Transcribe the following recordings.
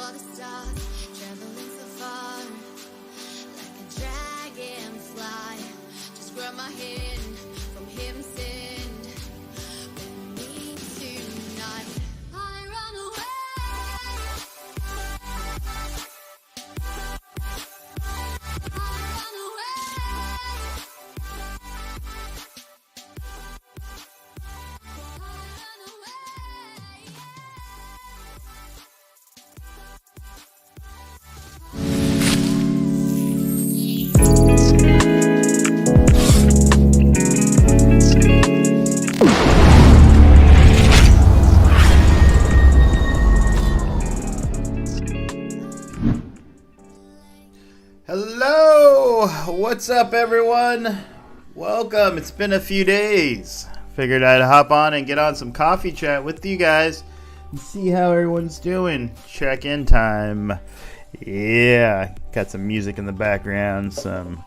for the stars, traveling so far, like a dragonfly. Just grab my hand from heaven send. With me tonight, I run away. Hello, what's up everyone? Welcome. It's been a few days. Figured I'd hop on and get on some coffee chat with you guys and see how everyone's doing. Check-in time. Yeah, got some music in the background, some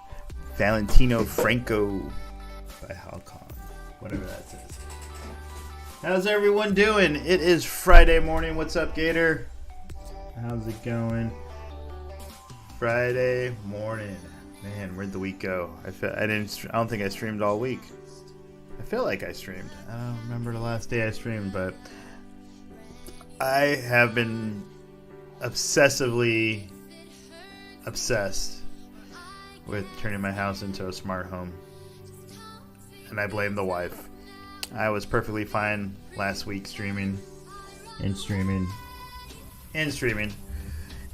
Valentino Franco by Halcon, whatever that says. How's everyone doing? It is Friday morning. What's up, Gator? How's it going? Friday morning. Man, where'd the week go? I don't think I streamed all week. I feel like I streamed. I don't remember the last day I streamed, but I have been obsessively obsessed with turning my house into a smart home. And I blame the wife. I was perfectly fine last week streaming.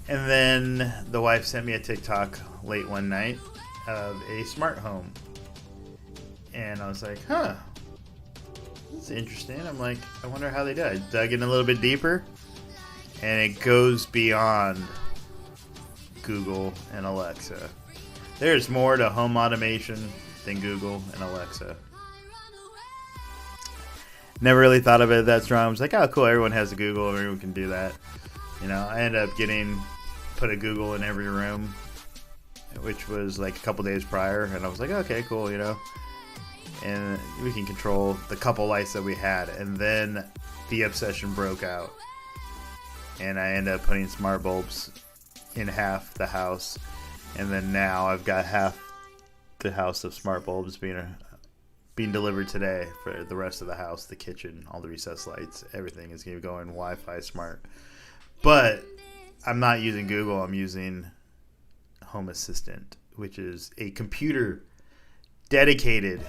And then the wife sent me a TikTok late one night of a smart home. And I was like, huh, that's interesting. I'm like, I wonder how they did. I dug in a little bit deeper, and it goes beyond Google and Alexa. There's more to home automation than Google and Alexa. Never really thought of it that strong. I was like, oh, cool, everyone has a Google, everyone can do that. You know, I ended up put a Google in every room, which was like a couple days prior, and I was like, okay, cool, you know. And we can control the couple lights that we had, and then the obsession broke out, and I ended up putting smart bulbs in half the house, and then now I've got half the house of smart bulbs being delivered today for the rest of the house, the kitchen, all the recessed lights, everything is going to be going Wi-Fi smart. But I'm not using Google, I'm using Home Assistant, which is a computer dedicated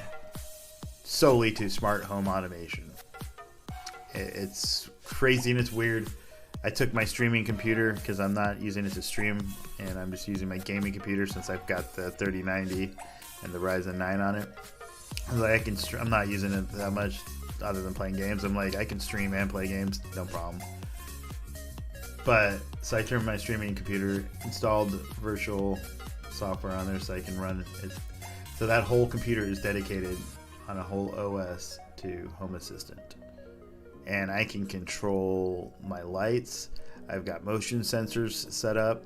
solely to smart home automation. It's crazy and it's weird. I took my streaming computer because I'm not using it to stream, and I'm just using my gaming computer since I've got the 3090 and the Ryzen 9 on it. I'm like, I'm not using it that much other than playing games. I'm like, I can stream and play games, no problem. But so I turned my streaming computer, installed virtual software on there so I can run it. So that whole computer is dedicated on a whole OS to Home Assistant. And I can control my lights. I've got motion sensors set up.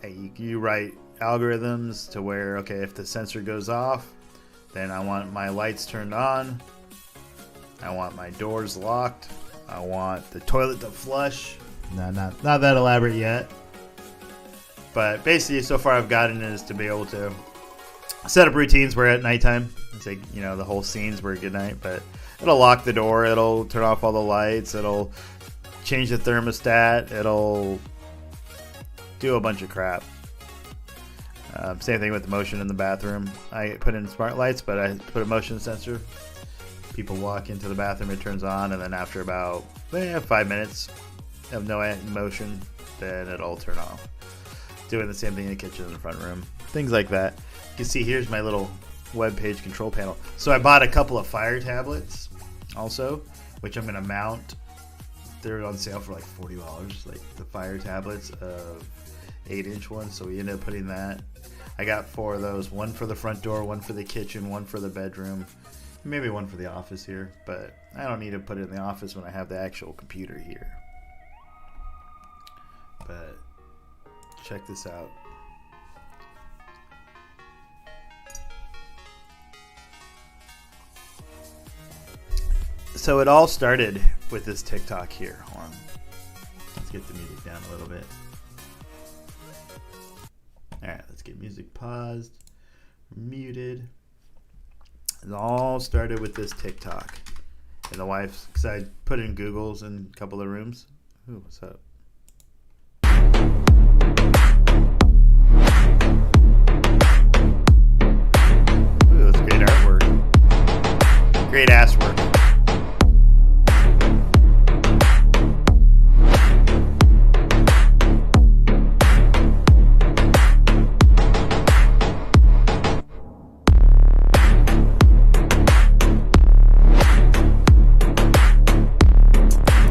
You write algorithms to where, okay, if the sensor goes off, then I want my lights turned on. I want my doors locked. I want the toilet to flush. No, not that elaborate yet. But basically, so far I've gotten is to be able to set up routines where at nighttime, it's like, you know, the whole scenes were good night, but it'll lock the door, it'll turn off all the lights, it'll change the thermostat, it'll do a bunch of crap. Same thing with the motion in the bathroom. I put in smart lights, but I put a motion sensor. People walk into the bathroom, it turns on, and then after about 5 minutes of no motion, then it'll turn off. Doing the same thing in the kitchen in the front room. Things like that. You can see here's my little web page control panel. So I bought a couple of Fire tablets also, which I'm going to mount. They're on sale for like $40, like the Fire tablets of 8-inch ones. So we ended up putting that. I got 4 of those, one for the front door, one for the kitchen, one for the bedroom, maybe one for the office here, but I don't need to put it in the office when I have the actual computer here. But check this out. So it all started with this TikTok here. Hold on. Let's get the music down a little bit. Alright, let's get music paused, muted. It all started with this TikTok. And the wife, because I put in Googles in a couple of rooms. Ooh, what's up? Ooh, that's great artwork. Great ass work.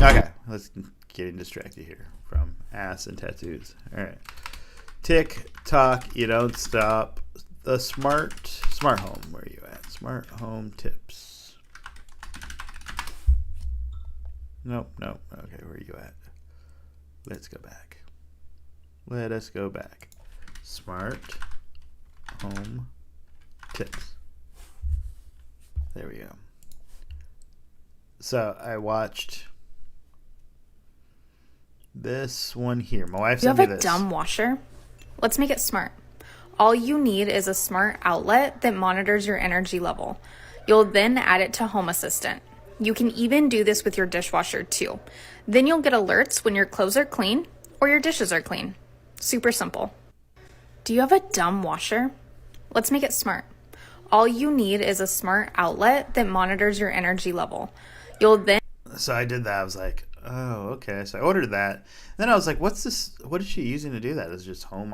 Okay, let's getting distracted here from ass and tattoos. All right, TikTok, you don't stop. The smart home. Where are you at? Smart home tips. Nope. Okay, where are you at? Let's go back. Let us go back. Smart home tips. There we go. So I watched this one here. My wife sent me this. You have a dumb washer? Let's make it smart. All you need is a smart outlet that monitors your energy level. You'll then add it to Home Assistant. You can even do this with your dishwasher too. Then you'll get alerts when your clothes are clean or your dishes are clean. Super simple. Do you have a dumb washer? Let's make it smart. All you need is a smart outlet that monitors your energy level. You'll then... So I did that. I was like, oh, okay. So I ordered that. And then I was like, what's this? What is she using to do that? Is it just Home,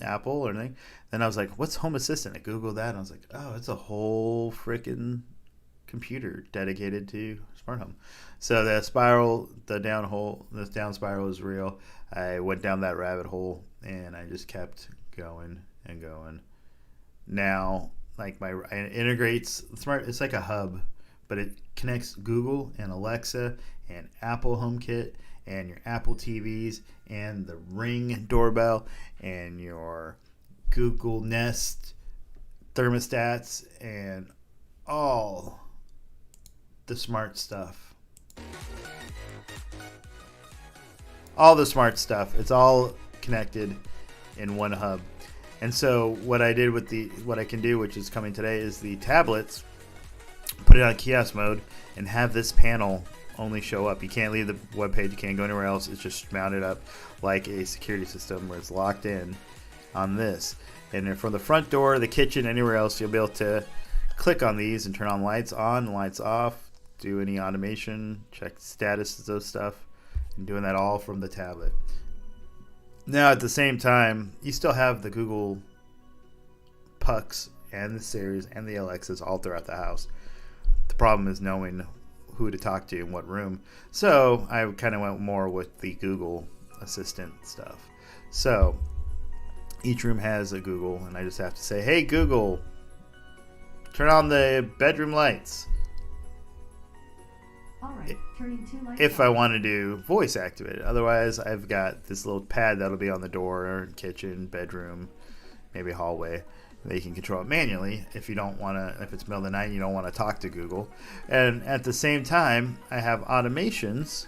Apple or anything? Then I was like, what's Home Assistant? I Googled that and I was like, oh, it's a whole freaking computer dedicated to smart home. So the spiral, this down spiral is real. I went down that rabbit hole and I just kept going and going. Now, like it integrates smart. It's like a hub, but it connects Google and Alexa and Apple HomeKit and your Apple TVs and the Ring doorbell and your Google Nest thermostats and all the smart stuff. All the smart stuff. It's all connected in one hub. And so what I did with what I can do, which is coming today, is the tablets, put it on kiosk mode and have this panel only show up. You can't leave the web page. You can't go anywhere else. It's just mounted up like a security system where it's locked in on this. And then from the front door, the kitchen, anywhere else, you'll be able to click on these and turn on lights on, lights off, do any automation, check status of those stuff, and doing that all from the tablet. Now, at the same time, you still have the Google Pucks and the Siris and the Alexas all throughout the house. The problem is knowing who to talk to in what room. So I kind of went more with the Google Assistant stuff. So each room has a Google, and I just have to say, hey, Google, turn on the bedroom lights. All right, turning 2 lights If I want to do voice activated. Otherwise, I've got this little pad that'll be on the door, kitchen, bedroom, maybe hallway. They can control it manually if you don't want to, if it's middle of the night and you don't want to talk to Google. And at the same time, I have automations.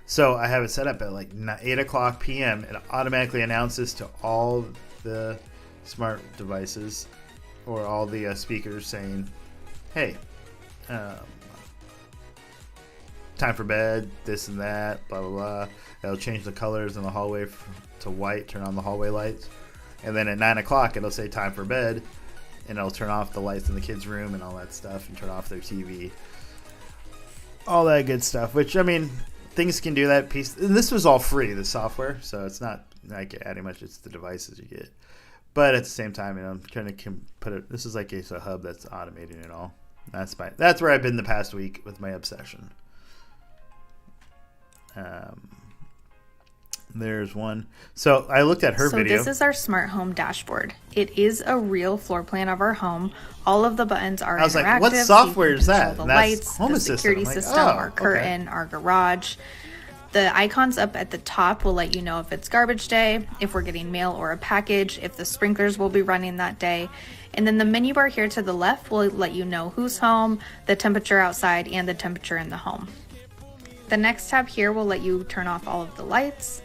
So I have it set up at like 8 o'clock p.m. It automatically announces to all the smart devices or all the speakers saying, hey, time for bed, this and that, blah, blah, blah. It'll change the colors in the hallway to white, turn on the hallway lights. And then at 9 o'clock, it'll say time for bed, and it'll turn off the lights in the kids' room and all that stuff and turn off their TV. All that good stuff, which, I mean, things can do that piece. And this was all free, the software, so it's not like adding much. It's the devices you get. But at the same time, I'm trying to put it, this is like a hub that's automating it all. That's where I've been the past week with my obsession. There's one. So I looked at her video. So this is our smart home dashboard. It is a real floor plan of our home. All of the buttons are interactive. I was like, what software is that? The lights, the security system, our curtain, our garage. The icons up at the top will let you know if it's garbage day, if we're getting mail or a package, if the sprinklers will be running that day. And then the menu bar here to the left will let you know who's home, the temperature outside, and the temperature in the home. The next tab here will let you turn off all of the lights,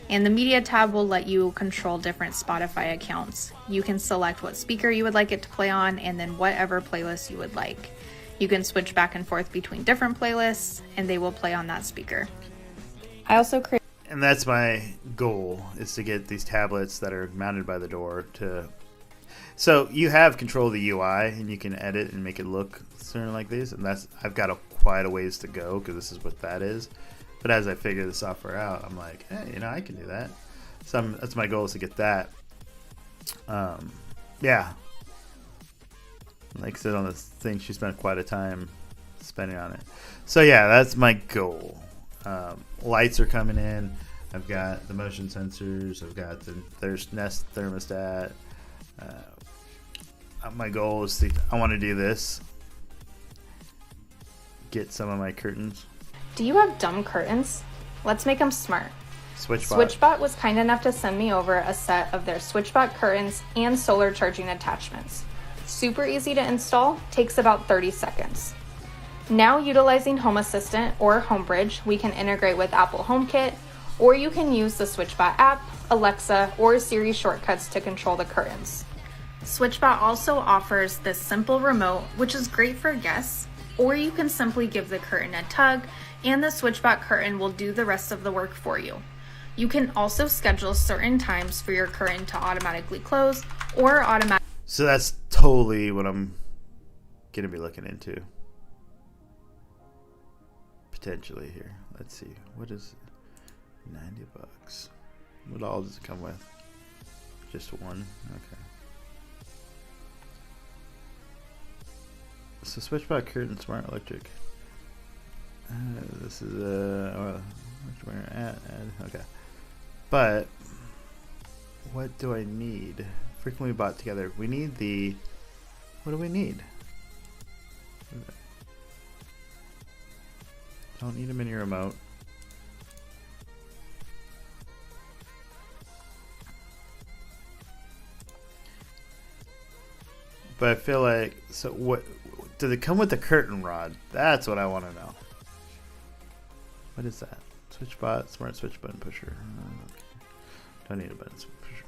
and the media tab will let you control different Spotify accounts. You can select what speaker you would like it to play on, and then whatever playlist you would like. You can switch back and forth between different playlists, and they will play on that speaker. I also create. And that's my goal, is to get these tablets that are mounted by the door to... So you have control of the UI, and you can edit and make it look certain like these. And I've got quite a ways to go, because this is what that is. But as I figure the software out, I'm like, hey, I can do that. So that's my goal, is to get that. Yeah. Like I said on this thing, she spent quite a time spending on it. So yeah, that's my goal. Lights are coming in. I've got the motion sensors. I've got there's Nest thermostat. My goal is I want to do this. Get some of my curtains. Do you have dumb curtains? Let's make them smart. SwitchBot was kind enough to send me over a set of their SwitchBot curtains and solar charging attachments. Super easy to install, takes about 30 seconds. Now utilizing Home Assistant or HomeBridge, we can integrate with Apple HomeKit, or you can use the SwitchBot app, Alexa, or Siri shortcuts to control the curtains. SwitchBot also offers this simple remote, which is great for guests, or you can simply give the curtain a tug and the SwitchBot curtain will do the rest of the work for you. You can also schedule certain times for your curtain to automatically close or automatically. So that's totally what I'm going to be looking into. Potentially here. Let's see. What is it? $90. What all does it come with? Just one? Okay. So SwitchBot curtain smart electric. This is okay. But what do I need? Frequently bought together. We need the. What do we need? Don't need a mini remote. But I feel like, so what, does it come with the curtain rod? That's what I want to know. What is that? SwitchBot, smart switch button pusher. Okay. Don't need a button pusher.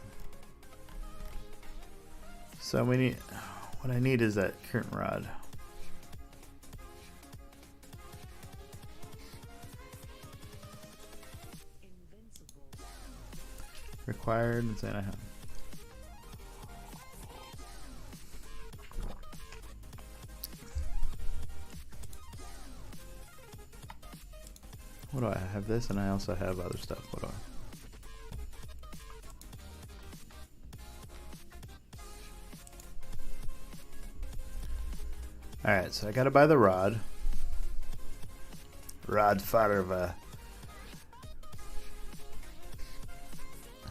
So we need, what I need is that curtain rod. Required and saying I have. What do I have? This, and I also have other stuff. What do I? Alright, so I gotta buy the rod. Rod Farva.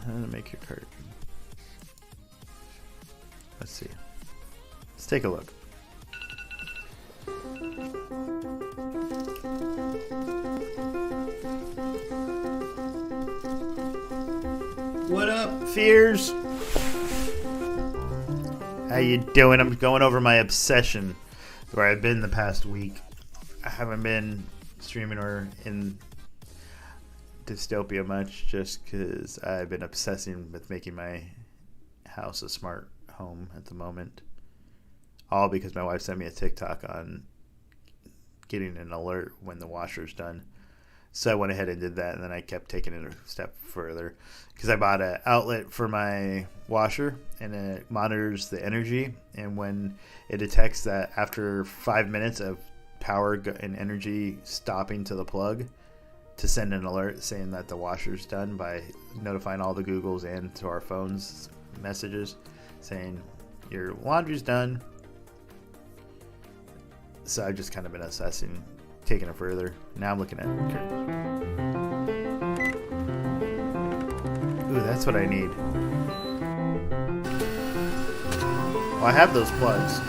How to make your curtain. Let's see. Let's take a look. What up, Fears? How you doing? I'm going over my obsession where I've been the past week. I haven't been streaming or in Dystopia much just because I've been obsessing with making my house a smart home at the moment. All because my wife sent me a TikTok on getting an alert when the washer's done. So I went ahead and did that, and then I kept taking it a step further because I bought an outlet for my washer, and it monitors the energy, and when it detects that after 5 minutes of power and energy stopping to the plug, to send an alert saying that the washer's done by notifying all the Googles and to our phones messages saying your laundry's done. So I've just kind of been assessing, taking it further. Now I'm looking at curtains. Ooh, that's what I need. Well, I have those plugs.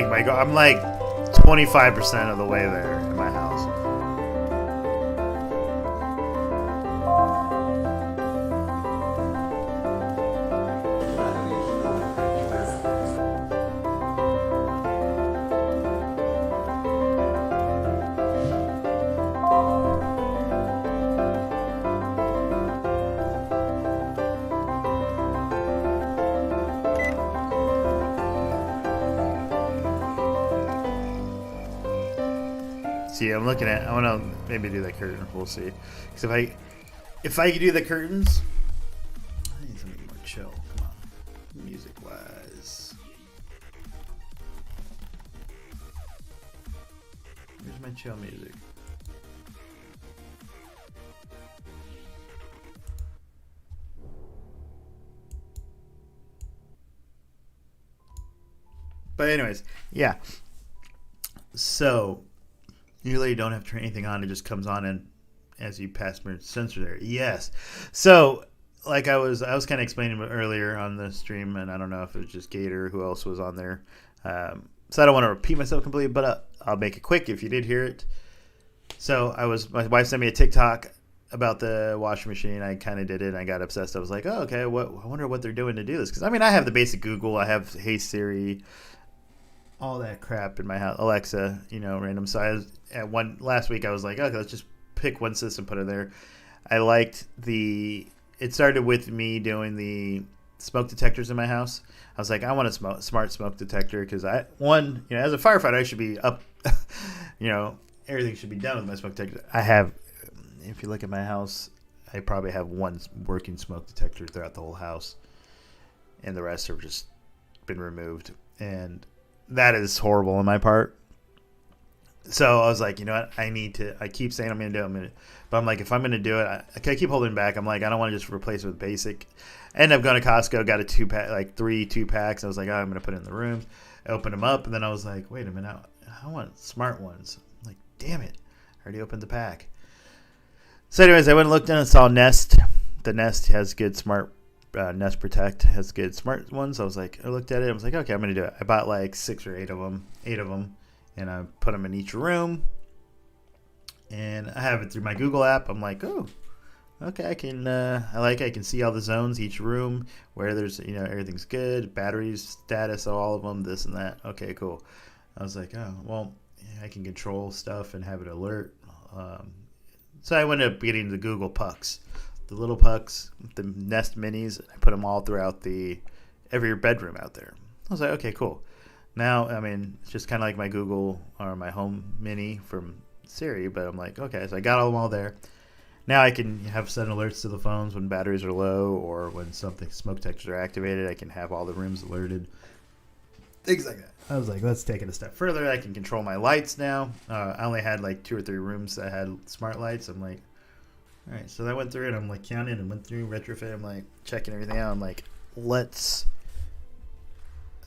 like my goal. I'm like 25% of the way there in my house. See, I'm looking at. I want to maybe do that curtain. We'll see. Because if I could do the curtains, I need something more chill. Come on, music wise. Here's my chill music. But anyways, yeah. So. You don't have to turn anything on. It just comes on and as you pass your sensor there. Yes. So, like I was kind of explaining earlier on the stream, and I don't know if it was just Gator or who else was on there. So I don't want to repeat myself completely, but I'll make it quick if you did hear it. So my wife sent me a TikTok about the washing machine. I kind of did it, and I got obsessed. I was like, oh, okay, I wonder what they're doing to do this. Because, I mean, I have the basic Google. I have Hey Siri, all that crap in my house, Alexa, random size. Last week I was like, okay, let's just pick one system, put it there. It started with me doing the smoke detectors in my house. I was like, I want a smart smoke detector because as a firefighter, I should be up, everything should be done with my smoke detector. If you look at my house, I probably have one working smoke detector throughout the whole house, and the rest have just been removed. And that is horrible on my part. So I was like, you know what? I keep saying I'm going to do it. But I'm like, if I'm going to do it, I keep holding back. I'm like, I don't want to just replace it with basic. I ended up going to Costco, got a 2-pack, like 3 2-packs. I was like, I'm going to put it in the room. I opened them up, and then I was like, wait a minute. I want smart ones. I'm like, damn it. I already opened the pack. So anyways, I went and looked in and saw Nest. The Nest has good smart Nest Protect has good smart ones. I looked at it. I was like, okay, I'm going to do it. I bought like 6 or 8 of them, and I put them in each room. And I have it through my Google app. I'm like, oh, okay, I can see all the zones, each room, where there's, everything's good, batteries, status, all of them, this and that. Okay, cool. I was like, oh, well, I can control stuff and have it alert. So I ended up getting the Google Pucks. The little pucks, the Nest Minis, I put them all throughout every bedroom out there. I was like, okay, cool. Now, I mean, it's just kind of like my Google or my Home Mini from Siri, but I'm like, okay, so I got them all there. Now I can have send alerts to the phones when batteries are low or when smoke detectors are activated. I can have all the rooms alerted. Things like that. I was like, let's take it a step further. I can control my lights now. I only had like 2 or 3 rooms that had smart lights. I'm like, all right, so I went through it. I'm like counting and went through retrofit. I'm like checking everything out. I'm like,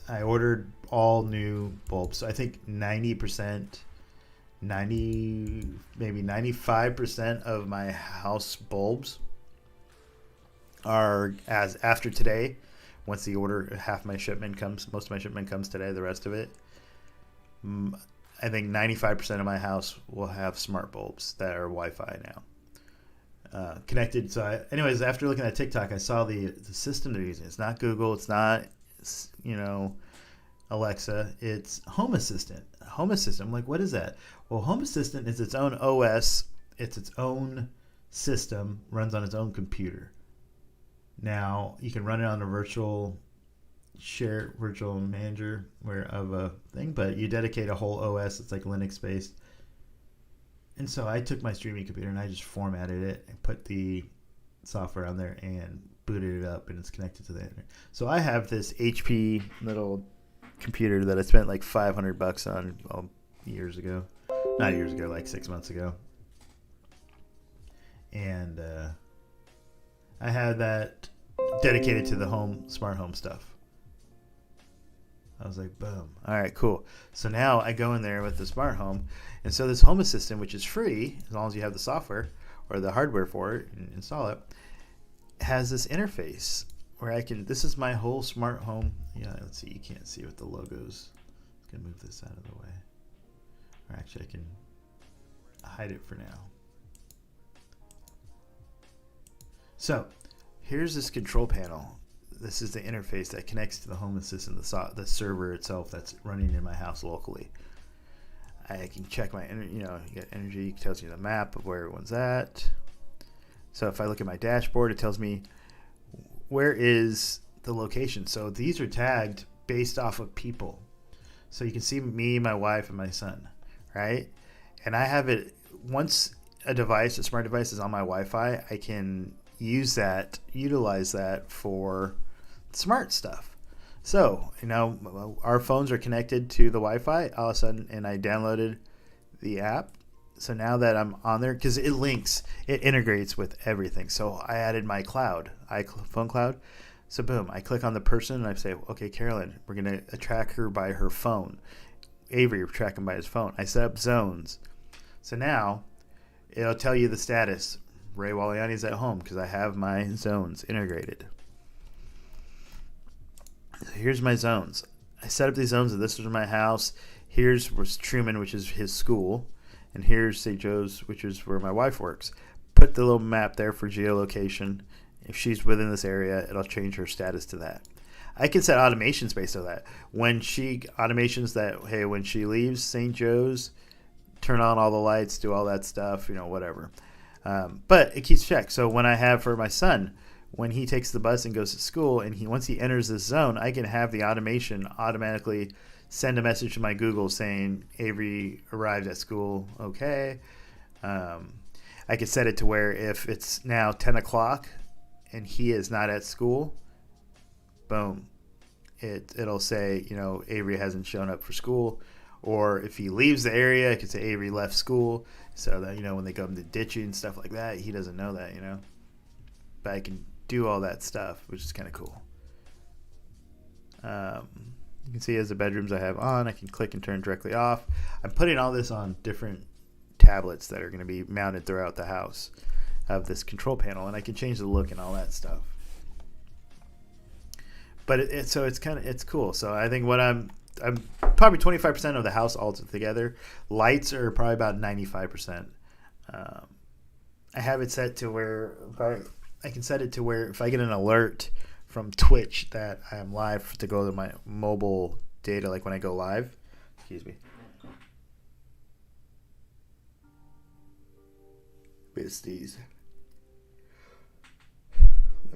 I ordered all new bulbs. So I think 90%, maybe 95% of my house bulbs are after today. Once the order, most of my shipment comes today. The rest of it, I think 95% of my house will have smart bulbs that are Wi-Fi now. Connected. So anyways, after looking at TikTok, I saw the system they're using. It's not Google. It's not, Alexa. It's Home Assistant. Home Assistant. I'm like, what is that? Well, Home Assistant is its own OS. It's its own system, runs on its own computer. Now, you can run it on a virtual manager of a thing, but you dedicate a whole OS. It's like Linux-based. And so I took my streaming computer and I just formatted it and put the software on there and booted it up, and it's connected to the internet. So I have this HP little computer that I spent like $500 on years ago. Not years ago, like 6 months ago. And I had that dedicated to the smart home stuff. I was like, boom. All right, cool. So now I go in there with the smart home. And so this Home Assistant, which is free, as long as you have the software or the hardware for it and install it, has this interface where this is my whole smart home. Yeah, let's see. You can't see what the logo's. It's can move this out of the way. Or actually, I can hide it for now. So, here's this control panel. This is the interface that connects to the Home Assistant, the server itself that's running in my house locally. I can check my, you get energy, it tells you the map of where everyone's at. So if I look at my dashboard, it tells me where is the location. So these are tagged based off of people. So you can see me, my wife, and my son, right? And I have it, once a smart device is on my Wi-Fi, I can utilize that for smart stuff. So, our phones are connected to the Wi-Fi all of a sudden, and I downloaded the app. So now that I'm on there, because it integrates with everything. So I added my cloud, iPhone cloud. So boom, I click on the person and I say, okay, Carolyn, we're going to track her by her phone. Avery, we're tracking by his phone. I set up zones. So now it'll tell you the status. Ray Waliani's at home because I have my zones integrated. Here's my zones. I set up these zones, and this was my house. Here's Truman, which is his school. And here's St. Joe's, which is where my wife works. Put the little map there for geolocation. If she's within this area, it'll change her status to that. I can set automations based on that. When she leaves St. Joe's, turn on all the lights, do all that stuff, whatever. But it keeps check. So when I have for my son, when he takes the bus and goes to school, and once he enters this zone, I can have the automation automatically send a message to my Google saying Avery arrived at school. Okay. I could set it to where if it's now 10 o'clock and he is not at school, boom, it'll say, Avery hasn't shown up for school. Or if he leaves the area, I could say Avery left school, so that, when they go into ditching and stuff like that, he doesn't know that, But I can do all that stuff, which is kind of cool. You can see as the bedrooms I have on, I can click and turn directly off. I'm putting all this on different tablets that are going to be mounted throughout the house of this control panel, and I can change the look and all that stuff. But it's cool. So I think I'm probably 25% of the house all together. Lights are probably about 95%. I have it set to where I can set it to where if I get an alert from Twitch that I am live, to go to my mobile data, like when I go live. Excuse me. Sneeze.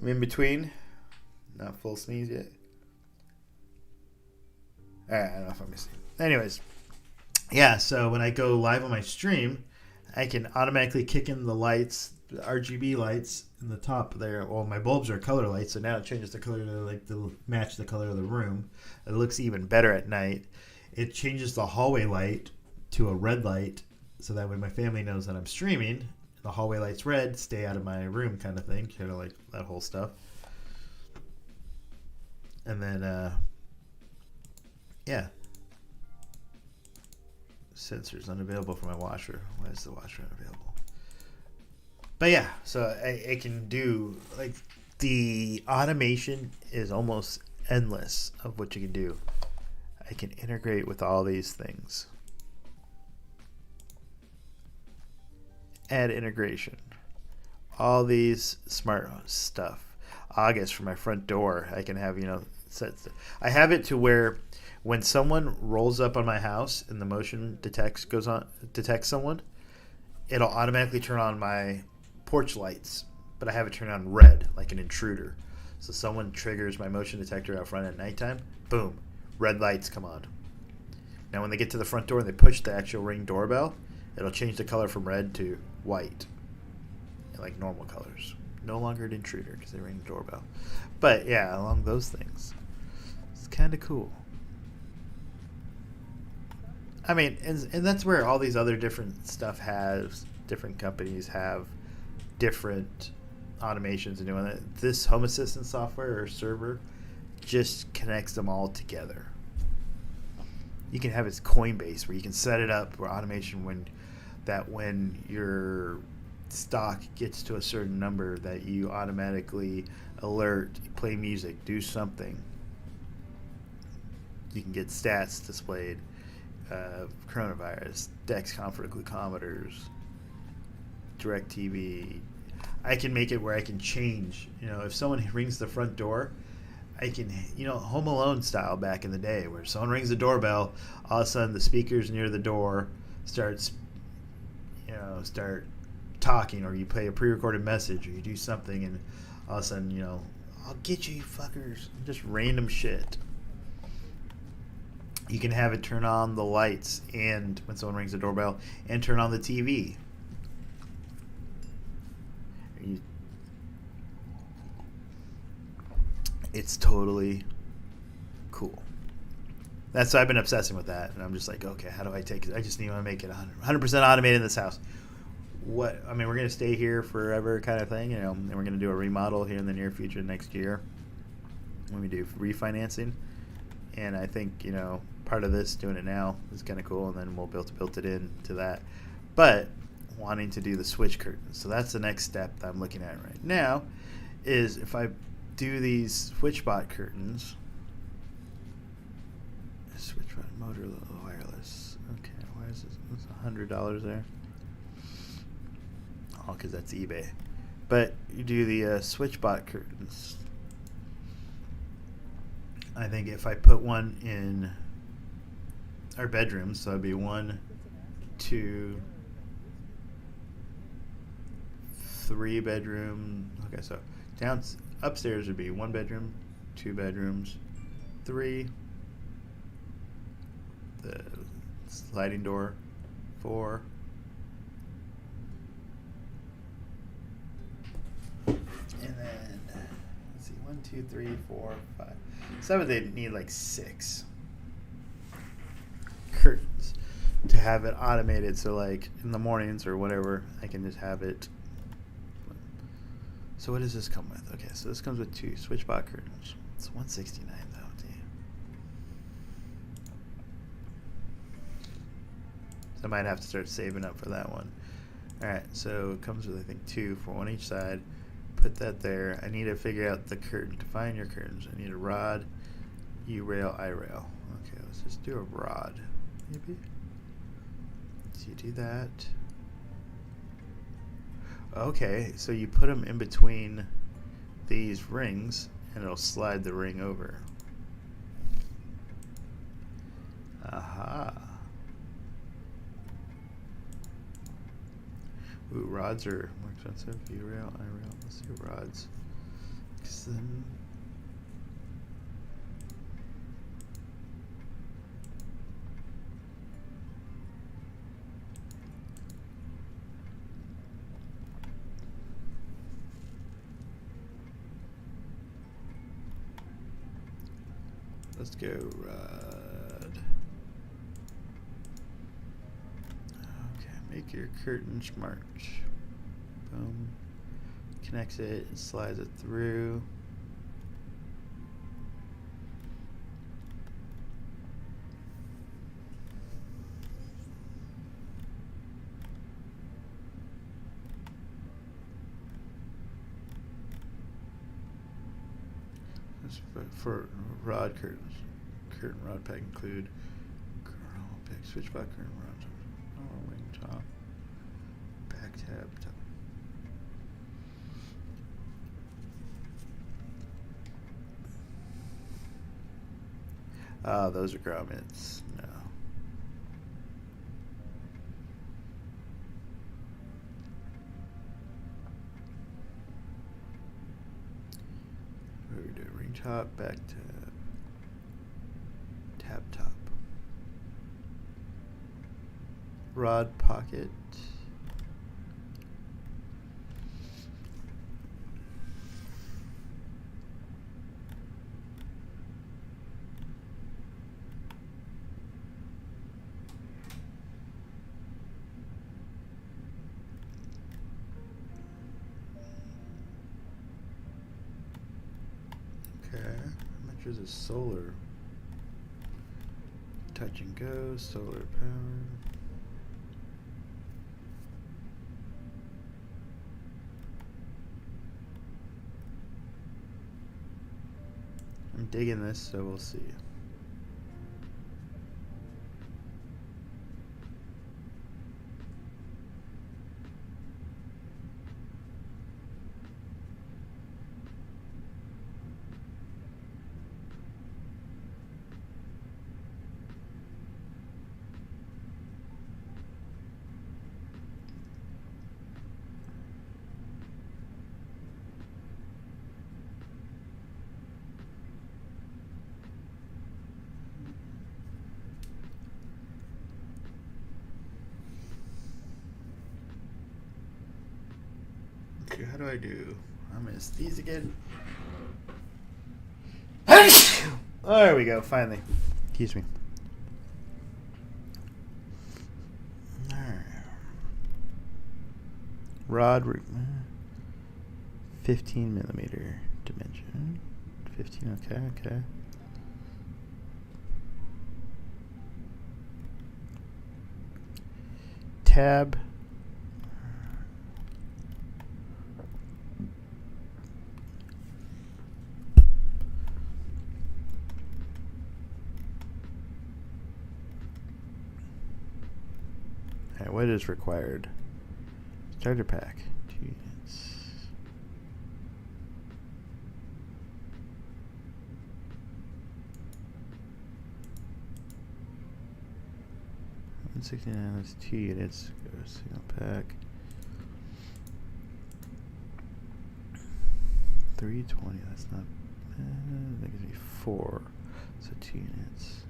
I'm in between. Not full sneeze yet. Alright, I don't know if I'm missing. Anyways, yeah, so when I go live on my stream, I can automatically kick in the lights, the RGB lights in the top there. Well, my bulbs are color lights, so now it changes the color to match the color of the room. It looks even better at night. It changes the hallway light to a red light, so that way my family knows that I'm streaming. The hallway light's red, stay out of my room kind of thing, kind of like that whole stuff. And then, yeah. Sensors unavailable for my washer. Why is the washer unavailable? But yeah, so I can do, like, the automation is almost endless of what you can do. I can integrate with all these things. Add integration. All these smart stuff. August for my front door. I can have, I have it to where when someone rolls up on my house and the motion detects someone, it'll automatically turn on my porch lights, but I have it turned on red, like an intruder. So someone triggers my motion detector out front at nighttime, boom, red lights come on. Now when they get to the front door and they push the actual Ring doorbell, it'll change the color from red to white, like normal colors. No longer an intruder because they ring the doorbell. But yeah, along those things. It's kind of cool. I mean, and that's where all these other different stuff different companies have different automations and doing it. This Home Assistant software or server just connects them all together. You can have its Coinbase where you can set it up for automation when your stock gets to a certain number that you automatically alert, play music, do something. You can get stats displayed, coronavirus, Dexcom for glucometers, DirecTV. I can make it where I can change. If someone rings the front door, I can, Home Alone style back in the day, where someone rings the doorbell, all of a sudden the speakers near the door start talking, or you play a pre-recorded message, or you do something, and all of a sudden, I'll get you, you fuckers. Just random shit. You can have it turn on the lights and when someone rings the doorbell, and turn on the TV. It's totally cool. That's why I've been obsessing with that, and I'm just like, okay, how do I take it? I just need to make it 100% automated in this house. We're going to stay here forever kind of thing, and we're going to do a remodel here in the near future next year when we do refinancing. And I think, part of this, doing it now, is kind of cool, and then we'll build it into that. But wanting to do the switch curtains. So that's the next step that I'm looking at right now, is if I do these SwitchBot curtains, SwitchBot motor wireless. Okay, why is this? It's $100 there. Oh, because that's eBay. But you do the SwitchBot curtains. I think if I put one in our bedrooms, so it'd be 1, 2, 3 bedroom. Okay, so upstairs would be 1 bedroom, 2 bedrooms, 3. The sliding door, 4. And then, let's see, 1, 2, 3, 4, 5. 7, they need like 6 curtains to have it automated. So like in the mornings or whatever, I can just have it. So what does this come with? Okay, so this comes with 2 SwitchBot curtains. It's $169 though. So I might have to start saving up for that one. Alright, so it comes with I think 2 for one each side. Put that there. I need to figure out the curtain. Define your curtains. I need a rod, U-rail, I-rail. Okay, let's just do a rod. Maybe. So you do that. Okay, so you put them in between these rings, and it'll slide the ring over. Aha. Ooh, rods are more expensive. U-rail, I-rail. Let's do rods. 'Cause then let's go rod. Okay, make your curtain smart. Boom. Connects it and slides it through. For rod curtains, curtain rod pack include normal pick, SwitchBot curtain rods, wing top, back tab, top. Those are grommets. No. What do we do? Ring top, back tab, tab top, rod pocket. Okay, how much is a solar? Touch and go, solar power. I'm digging this, so we'll see. How do I do? I'm gonna sneeze again. There we go. Finally. Excuse me. Rod, 15 millimeter dimension. 15. Okay. Tab. Alright, what is required? Starter pack. 2 units. $169, that's 2 units. Go single pack. 320, that's not bad. That gives me 4. So 2 units.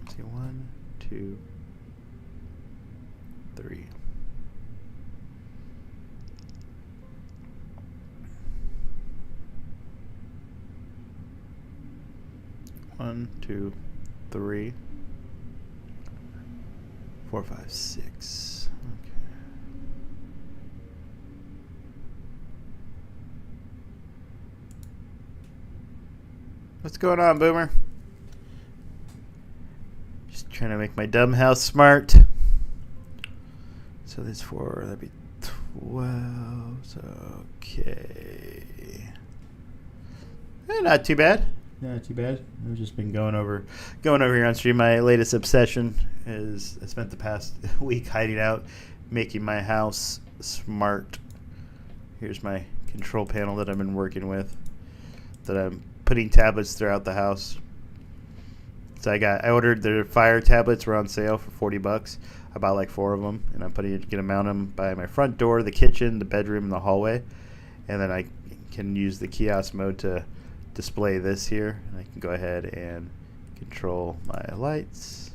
Let's see, 1, 2, 3. One, two, 3, 4, 5, 6. Okay. What's going on, Boomer? Just trying to make my dumb house smart. So there's 4. That'd be 12. So okay. Not too bad. Not too bad. I've just been going over here on stream. My latest obsession is I spent the past week hiding out, making my house smart. Here's my control panel that I've been working with, that I'm putting tablets throughout the house. So I ordered their Fire tablets, were on sale for $40. I bought like 4 of them, and I'm gonna mount them by my front door, the kitchen, the bedroom, and the hallway, and then I can use the kiosk mode to display this here, and I can go ahead and control my lights.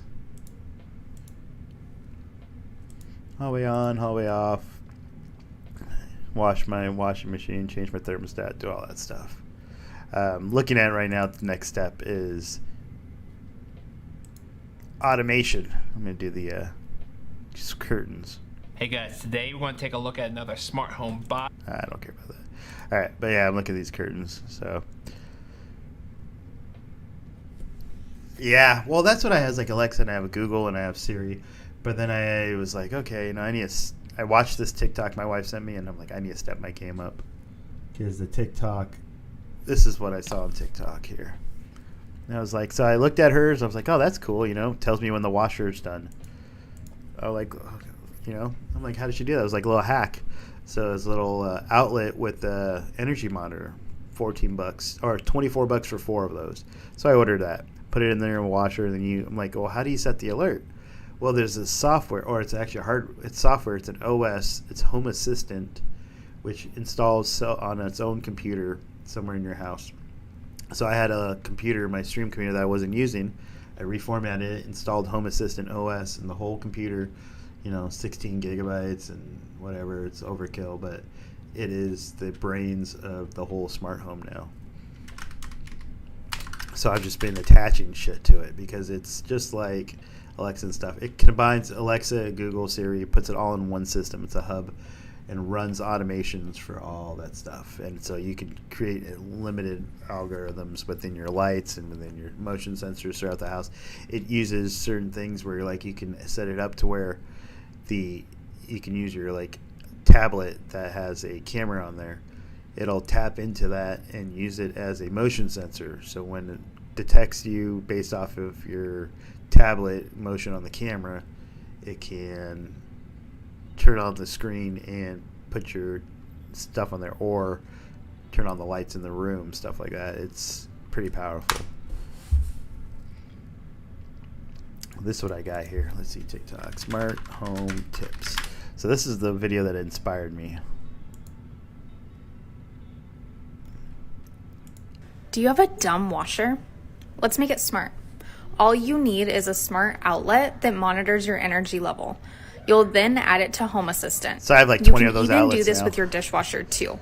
Hallway on, hallway off. Wash my washing machine, change my thermostat, do all that stuff. Looking at it right now, the next step is automation. I'm going to do the just curtains. Hey guys, today we're going to take a look at another smart home bot. I don't care about that. Alright, but yeah, I'm looking at these curtains. So yeah, well, that's what I have, like Alexa, and I have a Google, and I have Siri. But then I was like, okay, I watched this TikTok my wife sent me, and I'm like, I need to step my game up. Because the TikTok, this is what I saw on TikTok here. And I was like, so I looked at hers, I was like, oh, that's cool, tells me when the washer's done. I'm like, I'm like, how did she do that? It was like a little hack. So it's a little outlet with the energy monitor, $14 or $24 for 4 of those. So I ordered that. Put it in there in a washer, and then I'm like, well, how do you set the alert? Well, there's this software, or it's actually it's software. It's an OS. It's Home Assistant, which installs on its own computer somewhere in your house. So I had a computer, my stream computer that I wasn't using. I reformatted it, installed Home Assistant OS, and the whole computer, 16 gigabytes and whatever. It's overkill, but it is the brains of the whole smart home now. So I've just been attaching shit to it because it's just like Alexa and stuff. It combines Alexa, Google, Siri, puts it all in one system. It's a hub and runs automations for all that stuff. And so you can create limited algorithms within your lights and within your motion sensors throughout the house. It uses certain things where you can set it up to where you can use your tablet that has a camera on there. It'll tap into that and use it as a motion sensor. So when it detects you based off of your tablet motion on the camera, it can turn on the screen and put your stuff on there, or turn on the lights in the room, stuff like that. It's pretty powerful. This is what I got here. Let's see, TikTok. Smart home tips. So this is the video that inspired me. Do you have a dumb washer? Let's make it smart. All you need is a smart outlet that monitors your energy level. You'll then add it to Home Assistant. So I have like 20 of those outlets now. You can even do this with your dishwasher too.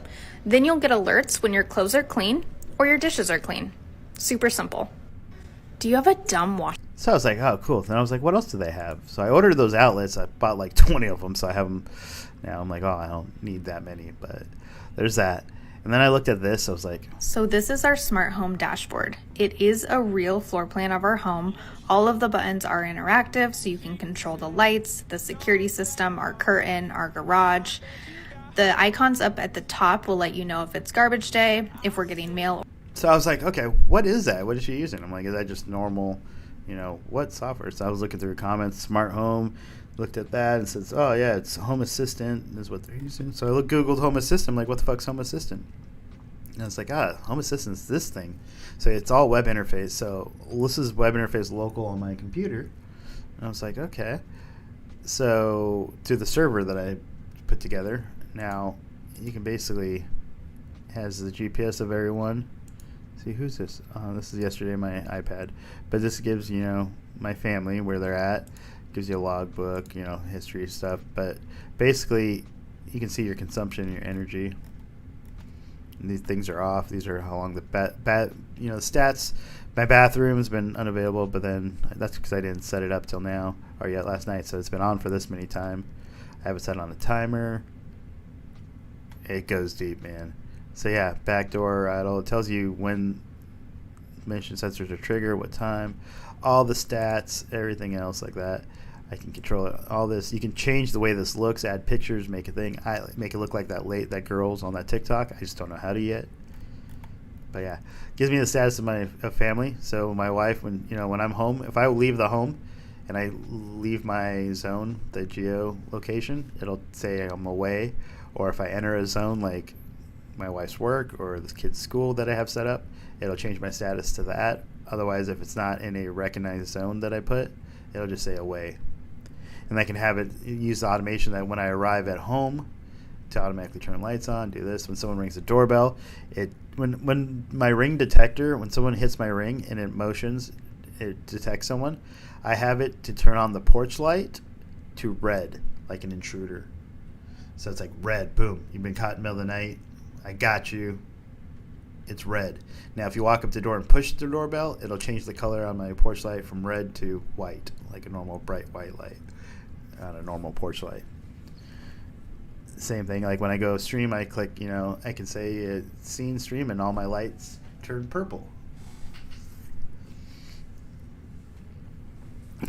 Then you'll get alerts when your clothes are clean or your dishes are clean. Super simple. Do you have a dumb washer? So I was like, oh, cool. Then I was like, what else do they have? So I ordered those outlets. I bought like 20 of them, so I have them now. I'm like, oh, I don't need that many, but there's that. And then I looked at this. I was like, so this is our smart home dashboard. It is a real floor plan of our home. All of the buttons are interactive, so you can control the lights, the security system, our curtain, our garage. The icons up at the top will let you know if it's garbage day, if we're getting mail. So I was like, okay, what is that? What is she using? I'm like, is that just normal, what software? So I was looking through comments, smart home, looked at that and says, oh yeah, it's Home Assistant is what they're using. So I Googled Home Assistant. I'm like, what the fuck's Home Assistant? And it's like, Home Assistant's this thing. So it's all web interface. So this is web interface local on my computer. And I was like, okay. So to the server that I put together, now you can basically has the GPS of everyone. See, who's this? This is yesterday, my iPad. But this gives, my family, where they're at. Gives you a logbook, history stuff. But basically, you can see your consumption, your energy. And these things are off. These are how long the the stats. My bathroom's been unavailable, but then that's because I didn't set it up till now, or yet last night. So it's been on for this many time. I have it set on a timer. It goes deep, man. So yeah, backdoor idle. It tells you when motion sensors are triggered, what time, all the stats, everything else like that. I can control it. All this, you can change the way this looks, add pictures, make a thing. I make it look like that girl's on that TikTok. I just don't know how to yet. But yeah, gives me the status of my family. So my wife, when I'm home, if I leave the home and I leave my zone, the geo location, it'll say I'm away. Or if I enter a zone like my wife's work or this kid's school that I have set up, it'll change my status to that. Otherwise, if it's not in a recognized zone that I put, it'll just say away. And I can have it use the automation that when I arrive at home to automatically turn lights on, do this. When someone rings the doorbell, when my ring detector, when someone hits my ring and it motions, it detects someone, I have it to turn on the porch light to red, like an intruder. So it's like red, boom, you've been caught in the middle of the night, I got you, it's red. Now if you walk up to the door and push the doorbell, it'll change the color on my porch light from red to white, like a normal bright white light on a normal porch light. Same thing, like when I go stream, I click, I can say scene stream and all my lights turn purple.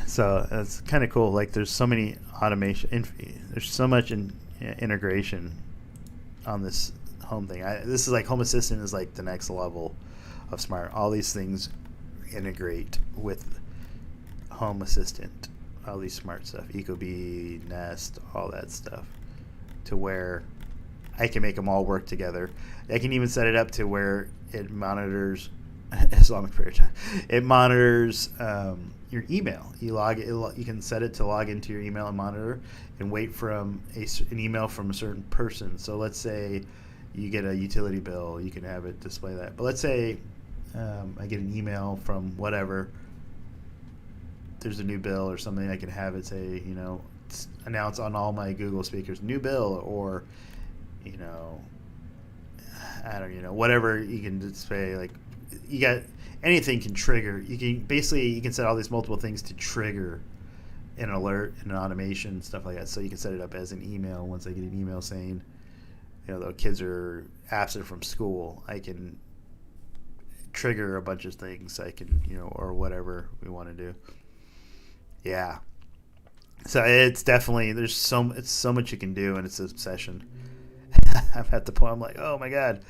So it's kind of cool. Like there's so many automation, there's so much integration on this home thing. This is like Home Assistant is like the next level of smart. All these things integrate with Home Assistant. All these smart stuff, Ecobee, Nest, all that stuff, to where I can make them all work together. I can even set it up to where it monitors Islamic prayer time. It monitors your email. You can set it to log into your email and monitor and wait from an email from a certain person. So let's say you get a utility bill, you can have it display that. But let's say I get an email from whatever, there's a new bill or something, I can have it say, announce on all my Google speakers, new bill, or, I don't whatever you can display. Like you got anything can trigger. You can set all these multiple things to trigger an alert and an automation, stuff like that. So you can set it up as an email. Once I get an email saying, the kids are absent from school, I can trigger a bunch of things. I can, or whatever we want to do. Yeah. So it's definitely, it's so much you can do, and it's an obsession. I'm at the point I'm like, oh my God,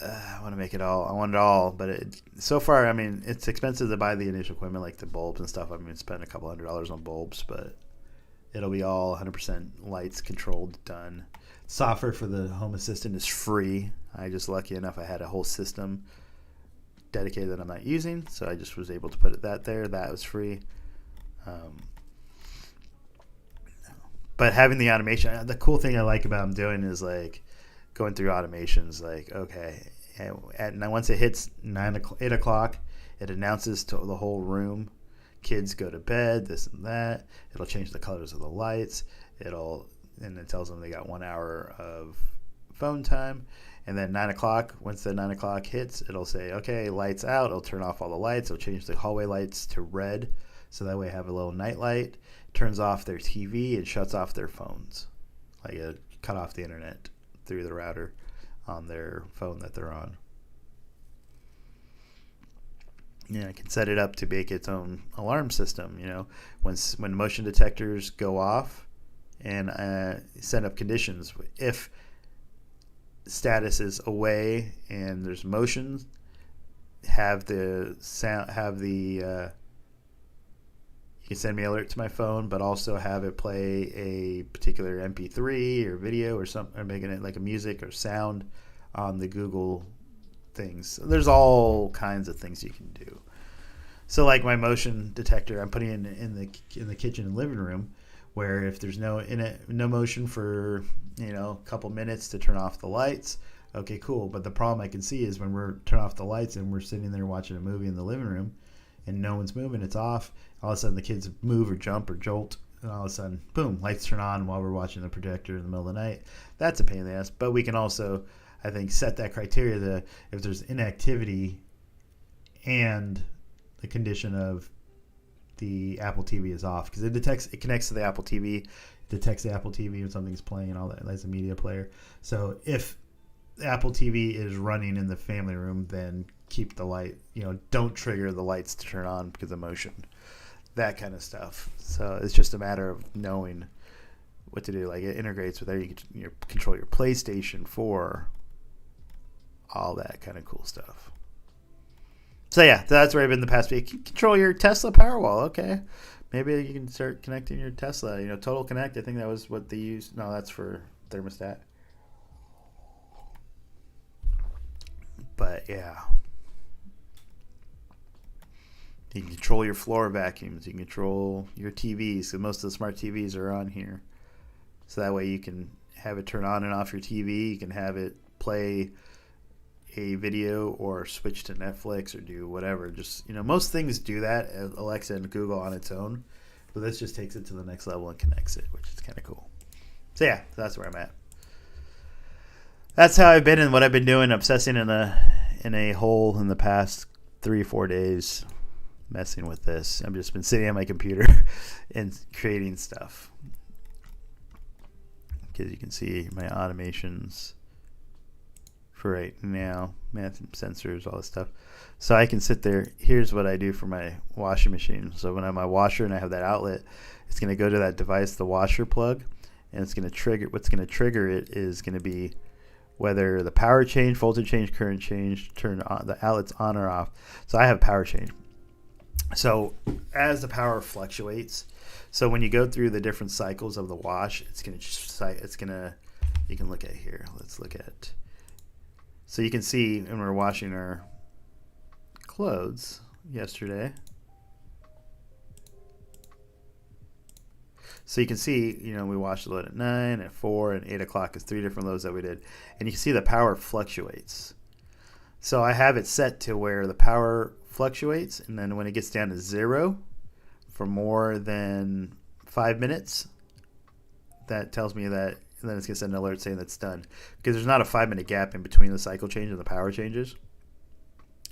I want to make it all. I want it all, but so far, I mean, it's expensive to buy the initial equipment, like the bulbs and stuff. I mean, spend a couple $100s on bulbs, but it'll be all 100% lights controlled, done. Software for the Home Assistant is free. I just lucky enough I had a whole system dedicated that I'm not using, so I just was able to put that there. That was free. But having the automation, the cool thing I like about them doing is like going through automations. Like, okay, And once it hits 8 o'clock, it announces to the whole room, kids go to bed, this and that. It'll change the colors of the lights. And it tells them they got 1 hour of phone time. And then 9 o'clock, once the 9 o'clock hits, it'll say, okay, lights out. It'll turn off all the lights. It'll change the hallway lights to red. So that way I have a little night light. Turns off their TV and shuts off their phones. Like cut off the internet through the router on their phone that they're on. Yeah, I can set it up to make its own alarm system. When motion detectors go off, and set up conditions. If status is away and there's motion, have the sound, you can send me alert to my phone, but also have it play a particular MP3 or video or something, or making it like a music or sound on the Google things. There's all kinds of things you can do. So like my motion detector, I'm putting in the kitchen and living room, where if there's no motion for a couple minutes to turn off the lights, okay, cool. But the problem I can see is when we're turn off the lights and we're sitting there watching a movie in the living room, and no one's moving, it's off. All of a sudden the kids move or jump or jolt, and all of a sudden, boom, lights turn on while we're watching the projector in the middle of the night. That's a pain in the ass. But we can also, I think, set that criteria that if there's inactivity and the condition of the Apple TV is off, because it connects to the Apple TV, detects the Apple TV when something's playing and all that. That's a media player. So if the Apple TV is running in the family room, then keep the light, don't trigger the lights to turn on because of motion, that kind of stuff. So it's just a matter of knowing what to do. Like it integrates with there. You can control your PlayStation 4, all that kind of cool stuff. So yeah, that's where I've been the past week. You can control your Tesla Powerwall. Okay, maybe you can start connecting your Tesla. Total Connect. I think that was what they used. No, that's for thermostat. But yeah, you can control your floor vacuums. You can control your TVs. So most of the smart TVs are on here. So that way you can have it turn on and off your TV. You can have it play a video or switch to Netflix or do whatever. Just most things do that, Alexa and Google on its own, but this just takes it to the next level and connects it, which is kind of cool. So yeah, that's where I'm at. That's how I've been and what I've been doing, obsessing in a hole in the past 3-4 days, messing with this. I've just been sitting at my computer and creating stuff, because you can see my automations for right now, math sensors, all this stuff. So I can sit there. Here's what I do for my washing machine. So when I have my washer and I have that outlet, it's going to go to that device, the washer plug, and it's going to trigger. What's going to trigger it is going to be whether the power change, voltage change, current change, turn on the outlet's on or off. So I have power change. So as the power fluctuates, so when you go through the different cycles of the wash, you can look at here. Let's look at. So you can see when we're washing our clothes yesterday. So you can see, we washed the load at 9, at 4, and 8 o'clock is 3 different loads that we did. And you can see the power fluctuates. So I have it set to where the power fluctuates, and then when it gets down to 0 for more than 5 minutes, that tells me that. And then it's going to send an alert saying that's done. Because there's not a 5-minute gap in between the cycle change and the power changes.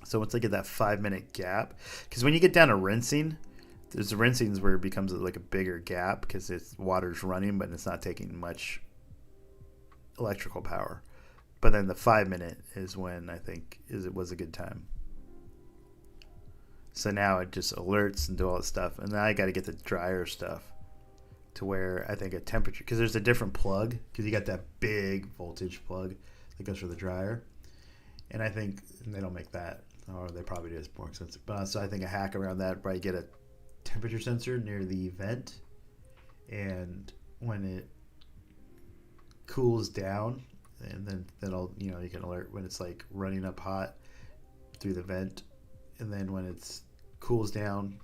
So once I get that 5-minute gap, because when you get down to rinsing, there's rinsings where it becomes like a bigger gap because water's running, but it's not taking much electrical power. But then the 5-minute is when I think it was a good time. So now it just alerts and do all this stuff. And then I got to get the dryer stuff to where I think a temperature, because there's a different plug, because you got that big voltage plug that goes for the dryer, and I think they don't make that, or they probably do. It's more expensive, but so I think a hack around that, probably get a temperature sensor near the vent, and when it cools down, and then that'll you can alert when it's like running up hot through the vent, and then when it's cools down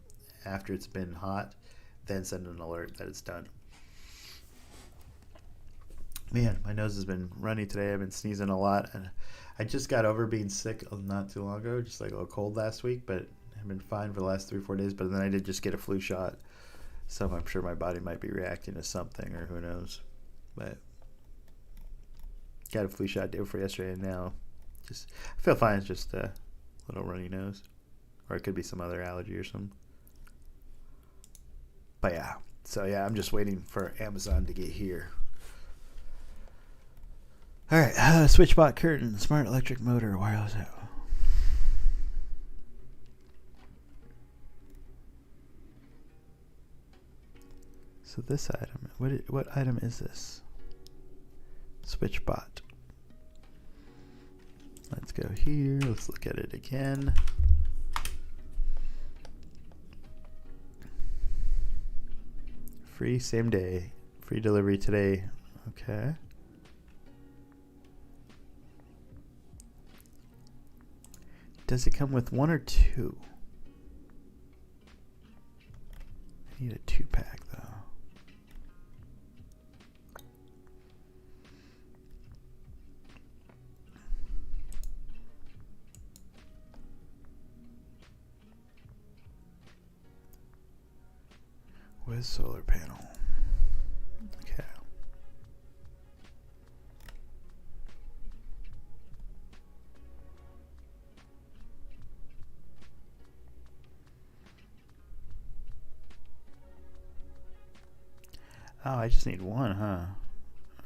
after it's been hot, then send an alert that it's done. Man, my nose has been runny today. I've been sneezing a lot, and I just got over being sick not too long ago, just like a little cold last week, but I've been fine for the last 3 or 4 days. But then I did just get a flu shot, so I'm sure my body might be reacting to something, or who knows. But got a flu shot day before yesterday, and now just I feel fine. It's just a little runny nose, or it could be some other allergy or something. But yeah, so yeah, I'm just waiting for Amazon to get here. All right, SwitchBot curtain, smart electric motor, wireless. So this item, what item is this? SwitchBot. Let's go here. Let's look at it again. Free same day, free delivery today. Okay. Does it come with one or two? I need a 2-pack though. With solar panel. Okay. Oh, I just need one, huh?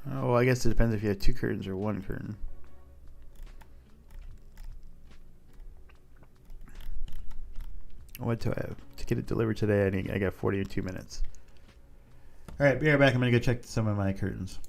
Oh, well, I guess it depends if you have 2 curtains or 1 curtain. What do I have? To get it delivered today, I got 42 minutes. All right, be right back. I'm going to go check some of my curtains.